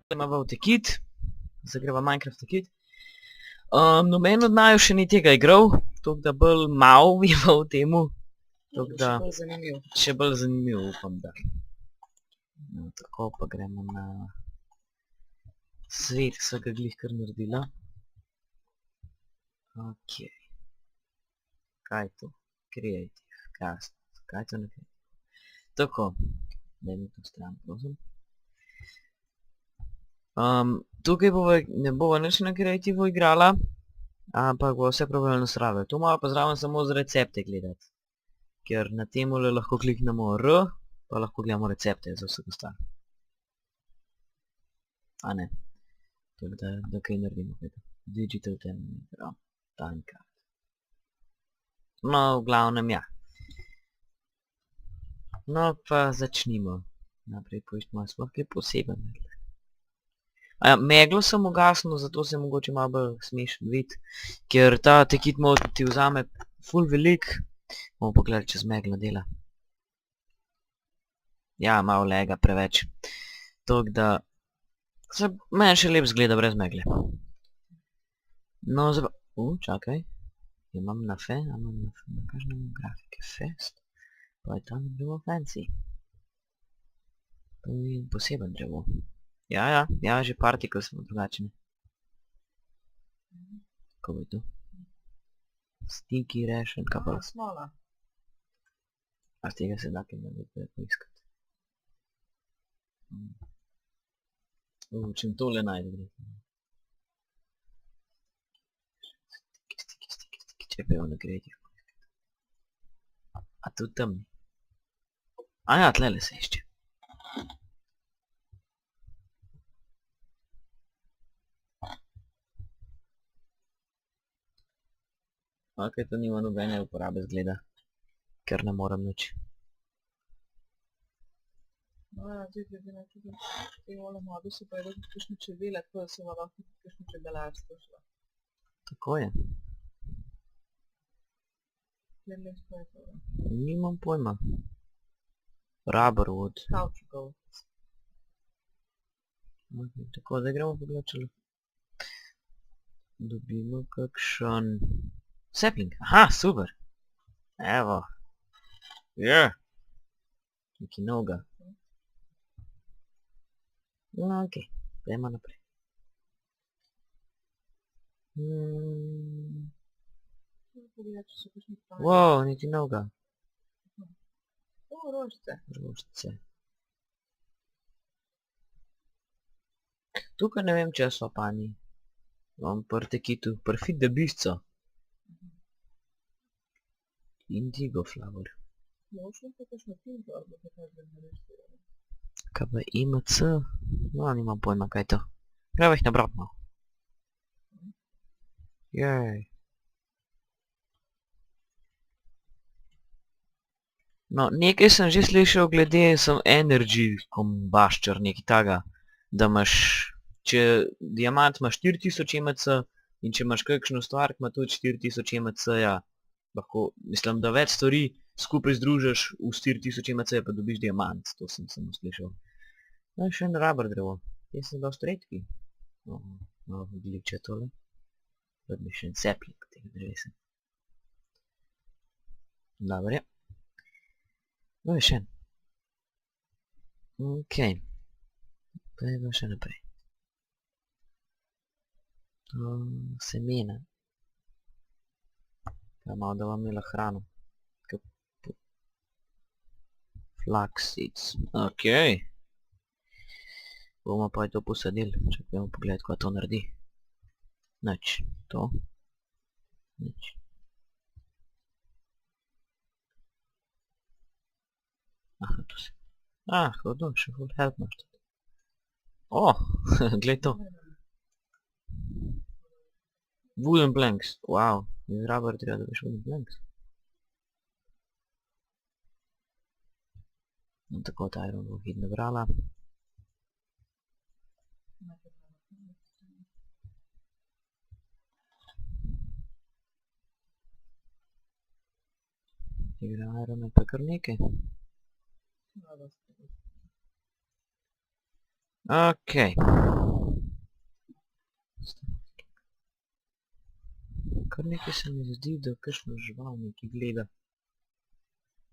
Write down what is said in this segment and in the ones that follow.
Imava vtekit, zdaj greva Minecraft vtekit. Noben od naju še ni tega igral, tako da bolj malo veva o temu. Tako da Še bolj zanimiv. še bolj zanimivo, upam, da. No, tako pa gremo na svet, ki so ga glih kar naredila. Ok. Kaj je to? Creative, cast. Kaj je to na creative? Tako. Daj mi to stran, prosim. Tukaj ne bova nič na kreativu igrala, ampak bo vse pravilno srave. Tu malo pa zraven samo z recepte gledati. Ker na temule lahko kliknemo R, pa lahko gledamo recepte za vse ostalo. A ne. Tako da kaj naredimo. Digital Terminator. Timecard. No, v glavnem ja. No pa začnimo. Naprej poiščemo sploh kaj poseben. Meglo sem ugasnil, zato se mogoče malo bolj smešen vid, ker ta tekit mode ti vzame ful velik. Bomo pogledali, če z meglo dela. Ja, malo lega preveč. Tako da se meni še lep zgleda brez megle. No, zdaj pa... čakaj. Imam na fe, imam na kažem grafike fest. Pa je tam drevo fancy. To je poseben drevo. Ja, že partikel smo drugačni. Kako bo to? Sticky ration, kaj pa? Smola. A z tega se da kaj narediti poiskati. Čem tole najde. Če pa je ono kreativ. A tu temni. A ja, tlele se išče. Ok, to nima nobene uporabe zgleda, ker ne moram nič. No ja, zdaj glede na tudi te ole modu so pa je tudi kakšne čebele, tako da se bo lahko tudi kakšne čebelarstvo šlo. Tako je. Glede to je to. Nimam pojma. Rubberwood. Kaučukov. Tako, zdaj gremo pogledat, če dobimo kakšen... Sapling, aha, super. Evo. Je. Nekaj novega. No, ok, dajmo naprej. Wow, nekaj novega. O, rožice. Rožice. Tukaj ne vem, če so pani. Imam prtekitu, perfit debisco. Indigo flower. Močno pa kakšno tinto, ali bo kaj narediti. KB IMC? No, nimam pojma, kaj je to. Gremo jih nabrat malo. Jej. No, nekaj sem že slišal glede energy combustor, nekaj taga. Da imaš, če diamant ima 4000 EMC in če imaš kakšno stvar, ki ima tudi 4000 EMC-ja, lahko, mislim, da več stvari skupaj združiš v 4000 EMC, pa dobiš diamant. To sem samo slišal. No, še en rubber drevo. Te sem dosti redki. Malo vgliče tole. Da bi še en sapling tega drevesa. Dobre. No, je še en. Ok. Pa je pa še naprej. Semena. Ja, malo da vam imela hrano. Flax seeds. Ok. Bomo pa je to posadili. Čakajmo pogledati, kaj to naredi. Nič. To. Nič. Aha, tu se. Hodno, še full help imaš tudi. Glej to. Wooden planks. Wow. Iz rubber treba da biš wooden planks. No, tako ta iron bo hit nabrala. Tega iron je pa kar nekaj. Ok. Kar nekaj se mi zdi, da kakšno žival nekaj gleda.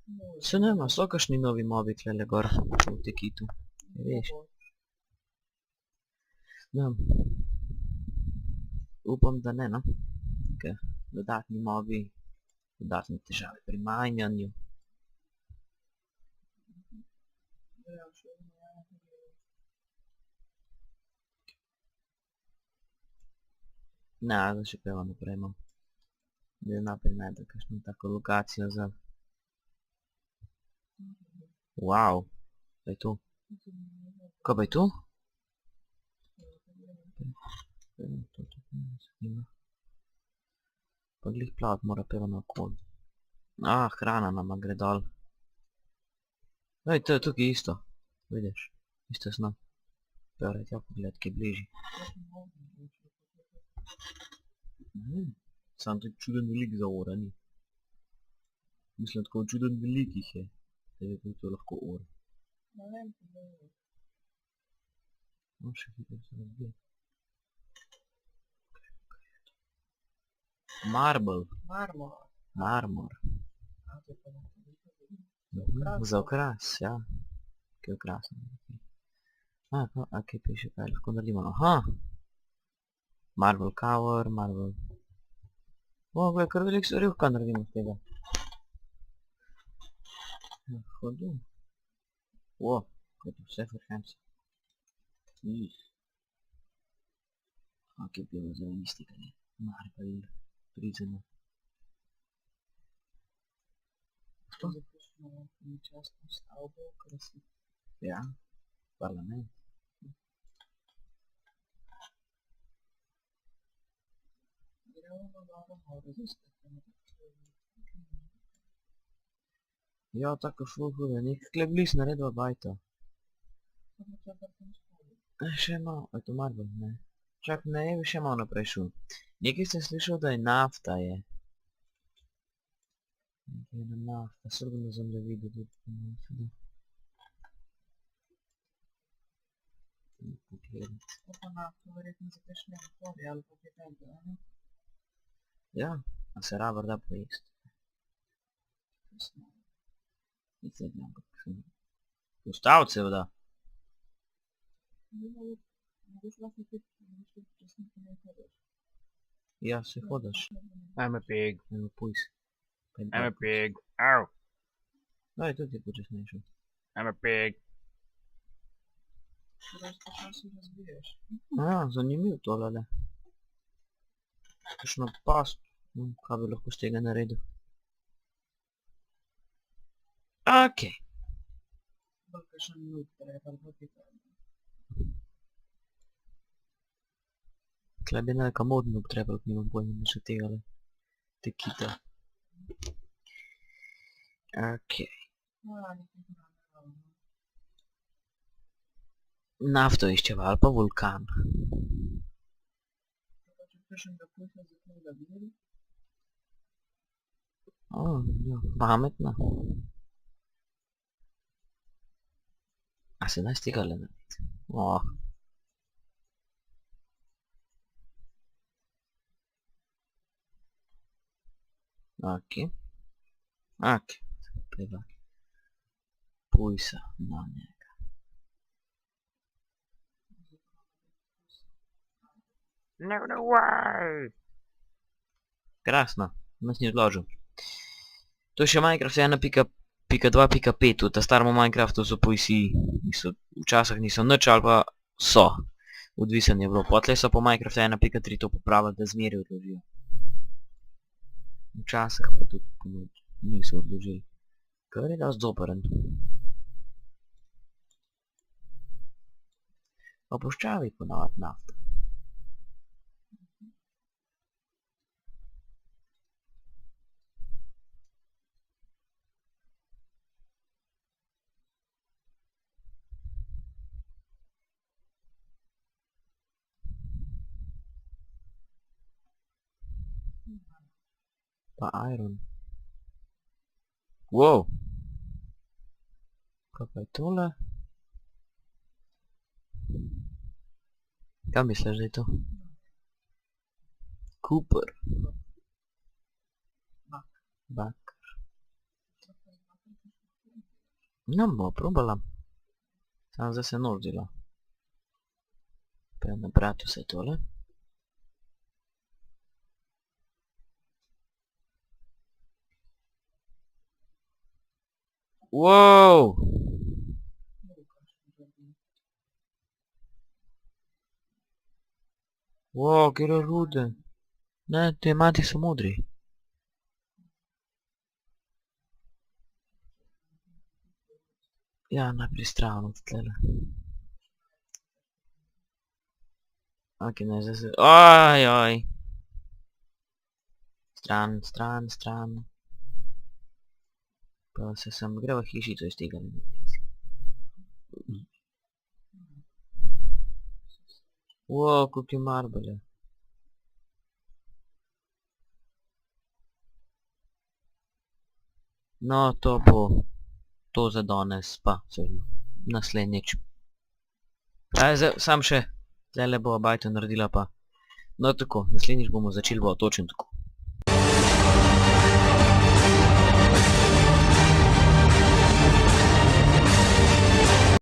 No, Se ne ima, so kakšni novi mobi tlele gor v Tekitu. Veš. Ja. Upam, da ne, no. Ker dodatni mobi, dodatne težave pri majnjanju. Ja, še vedno, ja. Ne, da še peva naprej imam. Da naprej najde kakšno tako lokacijo za... Wow, kaj je to? Kaj pa je to? Pa glih plavat mora peva na okol. Hrana nama gre dol. Ej, to je tukaj isto. Vidiš, isto sno. Peva tja pogled, ki je bližji. Sam to čuden velik za ora ni. Mislim, tako čuden velikih je. Da je to lahko ora. Ne vem, pogledaj. No, še hitro se razbije. Marble. Marmor. Marmor. A, to je pa nekaj. Za okras, ja. Kaj je okrasno. Kaj piše, kaj lahko naredimo? Aha! Marble cover, marble... Gled, kar veliko stvari lahko naredimo z tega. Hodu. Kaj je to vse frequency. Kaj je bilo za isti, kaj je? Marble, prizena. To je kakšno nečastno stavbo, krasi. Ja, parlament. Gremo dobro malo raziskati. Ja, tako ful hude, nekaj kle bliz naredila bajta. Samo če pa tam spodaj. Še malo, je to marble, ne. Čak, ne, bi še malo naprej šel. Nekaj sem slišal, da je nafta je. Nekaj je nafta, srbno sem da videl tudi nafta. Pogledati. To pa nafto verjetno za kakšne motorje ali pa kaj takega, ne? Ja, a se rabar da pojesti. Kasno. Nisem znam, kako sem... Ustavce da. Mogoče lahko tudi časnike ne hodaš. Ja, se hodaš. I'm a pig. Eno pujs. I'm a pig. Ow. Daj, tudi je počasnejšel. I'm a pig. Res počasi razviješ. Zanimiv tolele. Kakšno past. Kaj bi lahko z tega naredil? Okej. Bolj kakšen nuk treba, ali pa kaj takega. Tle bi nekaj modnog trebalo, nimam pojma še tegale. Tekita. Okej. Nekaj hrane. Nafto iščeva, ali pa vulkan. Če kakšnega pujsa za knjiga videli, Ja, pametno. A se da iz tega le narediti? Okej. Treba pujsa na njega. No way! Krasno, nas ni odložil. To je še Minecraft 1.2.5, v ta starem Minecraftu so pujsi, včasih niso nič ali pa so. Odvisen je bilo, potlej so po Minecraft 1.3 to popravili, da zmeri odložijo. Včasih pa tudi niso odložili. Kar je dosti zoperen. Pa puščavi ponavadi nafto. Pa iron. Wow! Kaj pa je tole? Kaj misliš, da je to? Cooper. Bakar. No, bo probala. Sam zdaj se noč dela. Pa nabrati vse tole. Wow! Wow, kjer rude. Ne, te mati so modri. Ja, najprej stran od tlele. Ok, ne, zdaj se... Oj. Stran. Pa se sem greva hišico iz tega. Wow, koliko je marbele. No, to bo to za danes, pa seveda naslednjič. Zdaj, sam še, tlele bova bajto naredila pa. No tako, naslednjič bomo začeli bo točno tako.